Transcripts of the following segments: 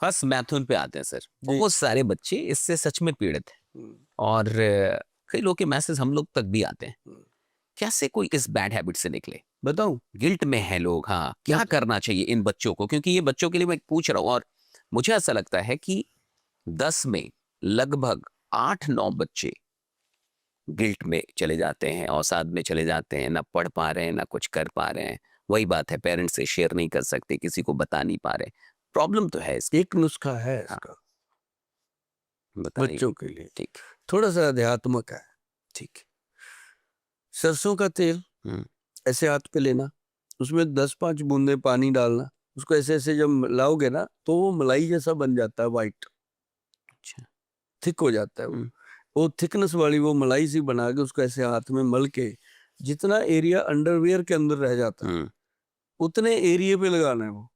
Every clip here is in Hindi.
फर्स्ट मैथुन पे आते हैं सर। जी। बहुत सारे बच्चे इससे सच में पीड़ित हैं हम्म, और कई लोग के मैसेज हम लोग तक भी आते हैं। हम्म। कैसे कोई इस बैड हैबिट से निकले? बताऊं, गिल्ट में है लोग। हाँ, क्या करना चाहिए इन बच्चों को? क्योंकि ये बच्चों के लिए मैं पूछ रहा हूँ और मुझे ऐसा लगता है कि 10 में लगभग 8-9 बच्चे गिल्ट में चले जाते हैं, अवसाद में चले जाते हैं, ना पढ़ पा रहे हैं, ना कुछ कर पा रहे हैं। वही बात है, पेरेंट्स से शेयर नहीं कर सकते, किसी को बता नहीं पा रहे। प्रॉब्लम तो है इसकी। एक नुस्खा है हाँ, इसका बताइए। बच्चों के लिए, ठीक। थोड़ा सा अध्यात्मक है। ठीक। सरसों का तेल हम्म। ऐसे हाथ पे लेना, उसमें 10-5 बूंदे पानी डालना, उसको ऐसे ऐसे जब लाओगे ना तो वो मलाई जैसा बन जाता है, वाइट अच्छा। थिक हो जाता है हम्म। वो थिकनेस वाली वो मलाई सी बना के उसको ऐसे हाथ में मल के जितना एरिया अंडरवियर के अंदर रह जाता है हम्म। उतने एरिया पे लगाना है वो।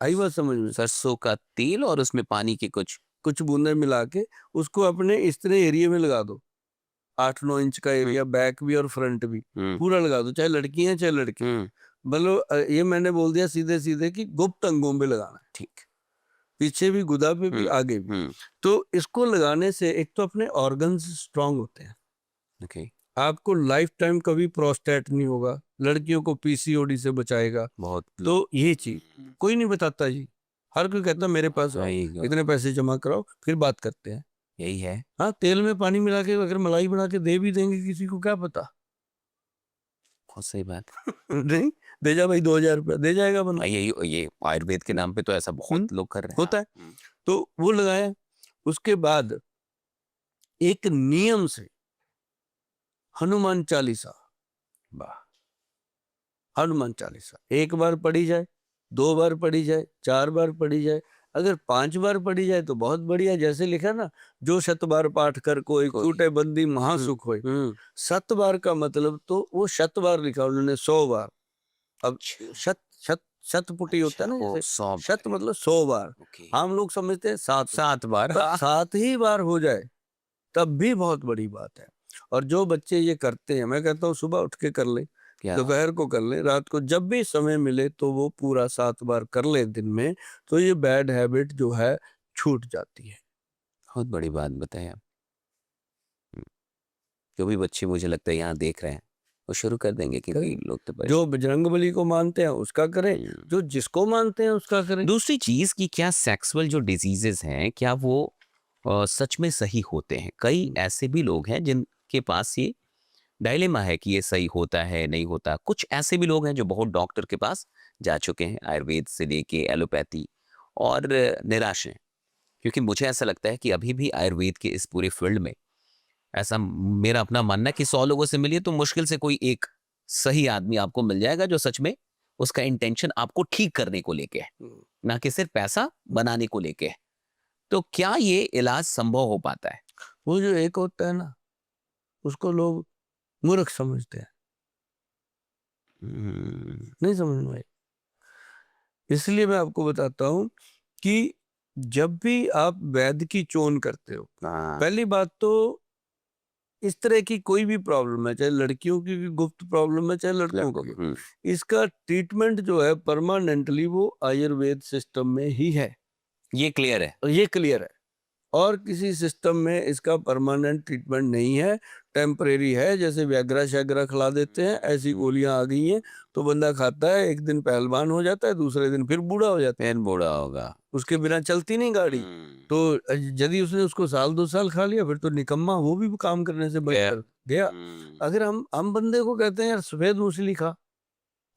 आई बात समझ में? सरसों का तेल और उसमें पानी के कुछ। कुछ बूंदे मिला के उसको अपने इतने एरिया में लगा दो, 8-9 इंच का हम्म। एरिया, बैक भी और फ्रंट भी हम्म। पूरा लगा दो, चाहे लड़की हैं चाहे लड़के हैं। हम्म। मतलब ये मैंने बोल दिया सीधे सीधे कि गुप्त अंगों पे लगाना है, ठीक। पीछे भी, गुदा पे भी, हम्म। आगे भी। हम्म। तो इसको लगाने से एक तो अपने ऑर्गन्स स्ट्रांग होते हैं, ओके। आपको लाइफ टाइम कभी प्रोस्टेट नहीं होगा, लड़कियों को पीसीओडी से बचाएगा। बहुत तो ये चीज कोई नहीं बताता जी, हर कोई कहता मेरे पास आओ, सही। इतने पैसे जमा कराओ फिर बात करते हैं। यही है। हाँ, तेल में पानी मिला के अगर मलाई बना के दे भी देंगे किसी को, क्या पता। बहुत सही बात। नहीं, दे जा भाई 2,000 रुपया, दे जाएगा बंदा। ये आयुर्वेद के नाम पे तो ऐसा बहुत लोग कर रहे हैं। होता है। हाँ। तो वो लगाया, उसके बाद एक नियम से हनुमान चालीसा, वाह। हनुमान चालीसा एक बार पढ़ी जाए, 2 बार पढ़ी जाए, 4 बार पढ़ी जाए, अगर 5 बार पढ़ी जाए तो बहुत बढ़िया। जैसे लिखा ना, जो 7 बार पाठ कर कोई छूटे बंदी महासुख होए। 7 बार का मतलब तो वो 7 बार लिखा उन्होंने, 100 बार। अब शत शत शतपुटी होता है ना, वो जैसे 100 शत मतलब 100 बार। ओके। हम लोग समझते हैं 7, 7 बार। पर 7 ही बार हो जाए तब भी बहुत बड़ी बात है। और जो बच्चे ये करते हैं, मैं कहता हूँ सुबह उठ के कर ले, क्या? दोपहर को कर ले, रात को, जब भी समय मिले तो वो पूरा 7 बार कर ले दिन में, तो ये बैड हैबिट जो है छूट जाती है। बहुत बड़ी बात बताई आप। जो भी बच्चे मुझे लगता है यहाँ देख रहे हैं वो शुरू कर देंगे, क्योंकि लोग तो जो बजरंगबली को मानते हैं उसका करें, जो जिसको मानते हैं उसका करें। दूसरी चीज की, क्या सेक्सुअल जो डिजीजेस हैं क्या वो सच में सही होते हैं? कई ऐसे भी लोग हैं जिनके पास ये डायलेमा है कि ये सही होता है नहीं होता। कुछ ऐसे भी लोग हैं जो बहुत डॉक्टर के पास जा चुके हैं, आयुर्वेद से लेके एलोपैथी, और निराश हैं। क्योंकि मुझे ऐसा लगता है कि अभी भी आयुर्वेद के इस पूरे फील्ड में, ऐसा मेरा अपना मानना है कि 100 लोगों से मिलिए तो मुश्किल से कोई एक सही आदमी आपको मिल जाएगा जो सच में उसका इंटेंशन आपको ठीक करने को लेके है, ना कि सिर्फ पैसा बनाने को लेके है। तो क्या ये इलाज संभव हो पाता है? वो जो एक होता है ना, उसको लोग मूर्ख समझते हैं, हम्म। नहीं समझ में आई। इसलिए मैं आपको बताता हूँ कि जब भी आप वैद्य की चोन करते हो, हाँ। पहली बात तो इस तरह की कोई भी प्रॉब्लम है, चाहे लड़कियों की भी गुप्त प्रॉब्लम है चाहे लड़कों की, इसका ट्रीटमेंट जो है परमानेंटली वो आयुर्वेद सिस्टम में ही है। ये क्लियर है। ये क्लियर है। और किसी सिस्टम में इसका परमानेंट ट्रीटमेंट नहीं है, टेम्परेरी है। जैसे व्याग्रा शैग्रा खिला देते हैं, ऐसी गोलियां आ गई हैं। तो बंदा खाता है, एक दिन पहलवान हो जाता है, दूसरे दिन फिर बूढ़ा हो जाता है, फिर बूढ़ा होगा। उसके बिना चलती नहीं गाड़ी। तो यदि उसने उसको साल 2 साल खा लिया फिर तो निकम्मा, वो भी काम करने से बचकर गया। अगर हम बंदे को कहते हैं यार सफेद मूसली खा,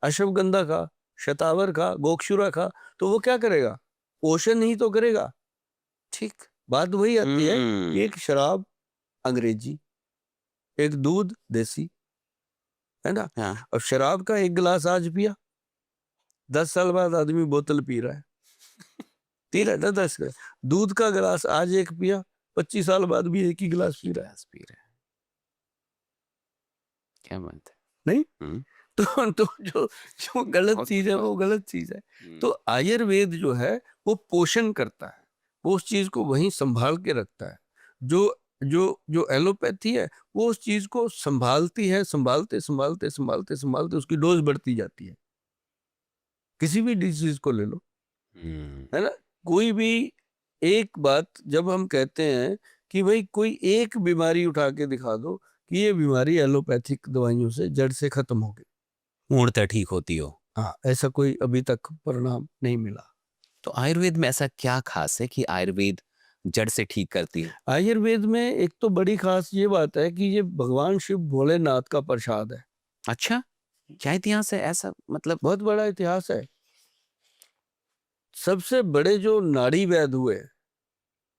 अश्वगंधा खा, शतावर खा, गोक्षुरा खा, तो वो क्या करेगा? पोषण ही तो करेगा। ठीक। बात वही आती है कि एक शराब अंग्रेजी, एक दूध देसी, है ना? हाँ। अब शराब का एक गिलास आज पिया, 10 साल बाद आदमी बोतल पी रहा है, पी रहा है ना 10 गिलास। दूध का गिलास आज एक पिया, 25 साल बाद भी एक ही गिलास पी रहा है। क्या बात है। नहीं तो जो जो गलत चीज है वो गलत चीज है। तो आयुर्वेद जो है वो पोषण करता है, वो उस चीज को वहीं संभाल के रखता है। जो जो जो एलोपैथी है वो उस चीज को संभालती है, संभालते संभालते संभालते संभालते उसकी डोज बढ़ती जाती है। किसी भी डिजीज को ले लो, है ना। कोई भी एक बात जब हम कहते हैं कि भाई कोई एक बीमारी उठा के दिखा दो कि ये बीमारी एलोपैथिक दवाइयों से जड़ से खत्म हो गई, पूर्णतः ठीक होती हो। हाँ, ऐसा कोई अभी तक परिणाम नहीं मिला। तो आयुर्वेद में ऐसा क्या खास है कि आयुर्वेद जड़ से ठीक करती है? आयुर्वेद में एक तो बड़ी खास ये बात है कि ये भगवान शिव भोलेनाथ का प्रसाद है। अच्छा, क्या इतिहास है ऐसा, मतलब? बहुत बड़ा इतिहास है। सबसे बड़े जो नाड़ी वैद हुए,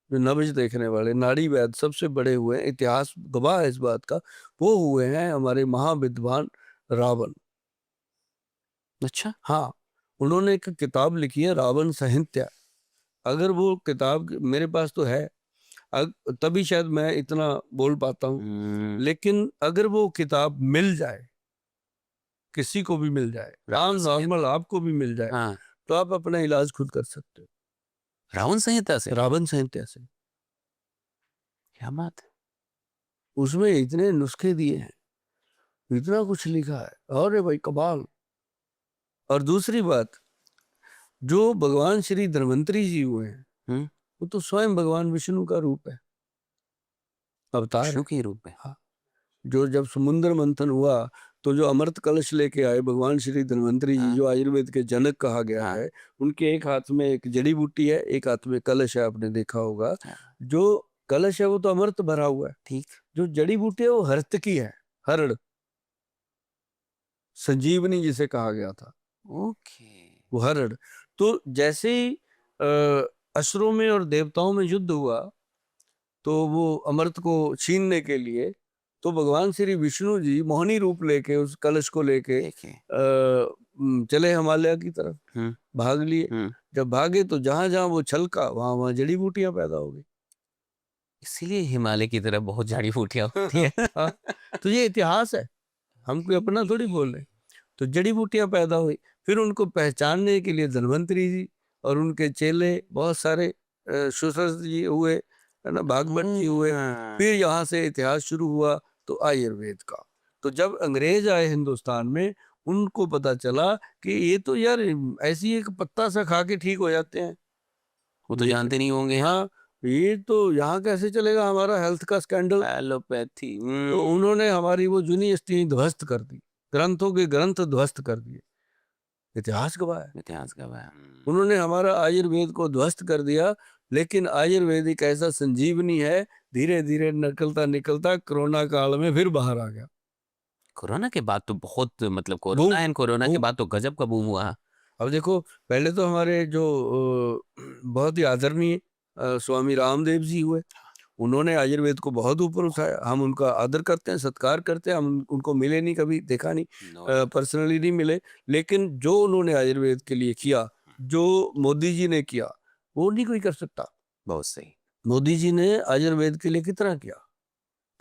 जो नब्ज देखने वाले नाड़ी वैद सबसे बड़े हुए, इतिहास गवाह है इस बात का, वो हुए हैं हमारे महाविद्वान रावण। अच्छा। हाँ, उन्होंने एक किताब लिखी है रावण संहिता। अगर वो किताब मेरे पास तो है, तभी शायद मैं इतना बोल पाता हूँ। लेकिन अगर वो किताब मिल जाए, किसी को भी मिल जाए, रावण नॉर्मल आपको भी मिल जाए, हाँ, तो आप अपना इलाज खुद कर सकते रावण संहिता से? हो रावण संहिता से। क्या बात है। उसमें इतने नुस्खे दिए हैं, इतना कुछ लिखा है, अरे भाई कमाल। और दूसरी बात, जो भगवान श्री धन्वंतरी जी हुए हैं, हम्म, वो तो स्वयं भगवान विष्णु का रूप है, अवतार विष्णु है। के रूप में? हाँ, जो जब समुद्र मंथन हुआ तो जो अमृत कलश लेके आए भगवान श्री धन्वंतरी जी, हाँ, जो आयुर्वेद के जनक कहा गया हाँ, है, उनके एक हाथ में एक जड़ी बूटी है, एक हाथ में कलश है, आपने देखा होगा। हाँ, जो कलश है वो तो अमृत भरा हुआ है, ठीक। जो जड़ी बूटी है वो हर्त की है, हरड़, संजीवनी जिसे कहा गया था, ओके। वो हरड़। तो जैसे ही असुरों में और देवताओं में युद्ध हुआ, तो वो अमृत को छीनने के लिए, तो भगवान श्री विष्णु जी मोहिनी रूप लेके उस कलश को लेके देखे। चले हिमालय की तरफ, हम्म, भाग लिए। हम्म। जब भागे तो जहां जहां वो छलका वहां वहां जड़ी बूटियां पैदा हो गई। इसीलिए हिमालय की तरफ बहुत जड़ी बूटियां होती है। हाँ, तो ये इतिहास है, हम कोई अपना थोड़ी बोल रहे। तो जड़ी बूटियां पैदा हुई, फिर उनको पहचानने के लिए धन्वंतरी जी और उनके चेले बहुत सारे, सुश्रुत जी हुए, है ना, भागवत जी हुए। फिर यहाँ से इतिहास शुरू हुआ तो आयुर्वेद का। तो जब अंग्रेज आए हिंदुस्तान में, उनको पता चला कि ये तो यार ऐसी एक पत्ता सा खा के ठीक हो जाते हैं, वो तो ये जानते नहीं होंगे। हाँ, ये तो यहाँ कैसे चलेगा, हमारा हेल्थ का स्कैंडल। एलोपैथी। तो उन्होंने हमारी वो यूनिवर्सिटी ध्वस्त कर दी, ग्रंथों के ग्रंथ ध्वस्त कर दिए, इतिहास गवाह है। इतिहास का वह। उन्होंने हमारा आयुर्वेद को ध्वस्त कर दिया। लेकिन आयुर्वेद एक ऐसा संजीवनी है, धीरे धीरे निकलता निकलता कोरोना काल में फिर बाहर आ गया। कोरोना के बाद तो बहुत, मतलब बूम, कोरोना एंड कोरोना के बूम। बाद तो गजब का बूम हुआ। अब देखो, पहले तो हमारे जो बहुत ही आदरणीय स्वामी रामदेव जी हुए, उन्होंने आयुर्वेद को बहुत ऊपर उठाया। हम उनका आदर करते हैं, सत्कार करते हैं। हम उनको मिले नहीं, कभी देखा नहीं, नो। पर्सनली नहीं मिले। लेकिन जो उन्होंने आयुर्वेद के लिए किया, जो मोदी जी ने किया, वो नहीं कोई कर सकता। बहुत सही। मोदी जी ने आयुर्वेद के लिए कितना किया,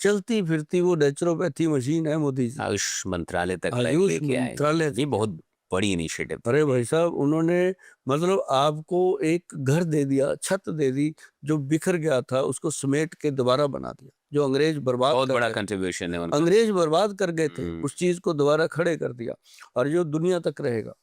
चलती फिरती वो नेचुरोपैथी मशीन है मोदी जी। आयुष मंत्रालय तक आयुष लेके आए। मंत्रालय ये से। बहुत बड़ी इनिशिएटिव। अरे भाई साहब, उन्होंने मतलब आपको एक घर दे दिया, छत दे दी, जो बिखर गया था उसको समेट के दोबारा बना दिया। जो अंग्रेज बर्बाद बहुत कर बड़ा गए, कंट्रीब्यूशन है उनका। अंग्रेज बर्बाद कर गए थे, हम्म। उस चीज को दोबारा खड़े कर दिया, और जो दुनिया तक रहेगा।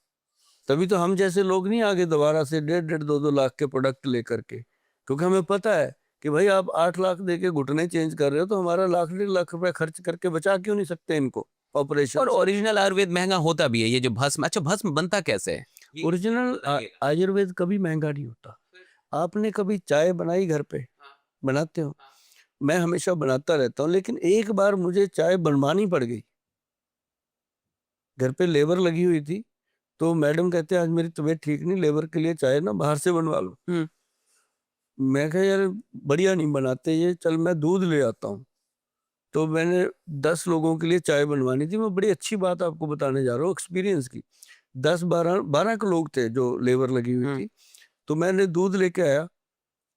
तभी तो हम जैसे लोग नहीं आगे दोबारा से 1.5-2 लाख के प्रोडक्ट लेकर के, क्योंकि हमें पता है कि भाई आप 8 लाख दे के घुटने चेंज कर रहे हो, तो हमारा 1.5 लाख रुपए खर्च करके बचा क्यों नहीं सकते इनको ऑपरेशन और से। ओरिजिनल आयुर्वेद महंगा होता भी है। ये जो भस्म, अच्छा भस्म बनता कैसे है? ओरिजिनल आयुर्वेद कभी महंगा नहीं होता। आपने कभी चाय बनाई घर पे? बनाते हो? मैं हमेशा बनाता रहता हूँ, लेकिन एक बार मुझे चाय बनवानी पड़ गई। घर पे लेबर लगी हुई थी, तो मैडम कहते हैं आज मेरी तबीयत ठीक नहीं, लेबर के लिए चाय ना बाहर से बनवा लो। हम्म। मैं कहा यार बढ़िया नहीं बनाते ये, चल मैं दूध ले आता हूँ। तो मैंने 10 लोगों के लिए चाय बनवानी थी। मैं बड़ी अच्छी बात आपको बताने जा रहा हूँ एक्सपीरियंस की। 10-12 के लोग थे जो लेबर लगी हुई थी। तो मैंने दूध लेके आया,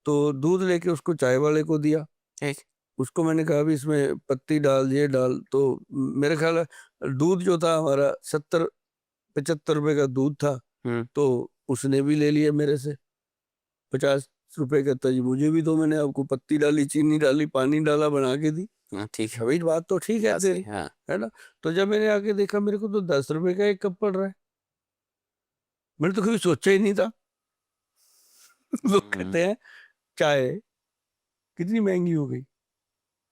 तो दूध लेके उसको चाय वाले को दिया। ठीक। उसको मैंने कहा भी इसमें पत्ती डाल, ये डाल। तो मेरे ख्याल है दूध जो था हमारा 70-75 रुपए का दूध था। हम्म। तो उसने भी ले लिया मेरे से 50 रुपए का। तज मुझे भी दो, मैंने आपको पत्ती डाली, चीनी डाली, पानी डाला, बना के दी। हाँ, ठीक है। भाई बात तो ठीक है सही, तेरी, हाँ। है ना। तो जब मैंने आके देखा, मेरे को तो 10 रुपए का एक कप पड़ रहा है। मैंने तो कभी सोचा ही नहीं था। लोग कहते हैं चाय कितनी महंगी हो गई,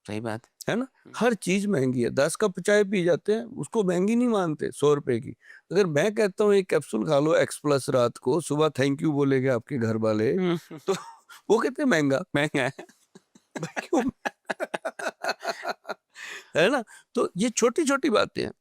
सही बात है ना? हर चीज महंगी है। 10 कप चाय पी जाते हैं, उसको महंगी नहीं मानते, 100 रुपए की। अगर मैं कहता हूँ एक कैप्सूल खा लो एक्स प्लस रात को, सुबह थैंक यू बोलेंगे आपके घर वाले, तो वो कहते हैं महंगा। महंगा है। भाई क्यों? है ना? तो ये छोटी छोटी बातें हैं।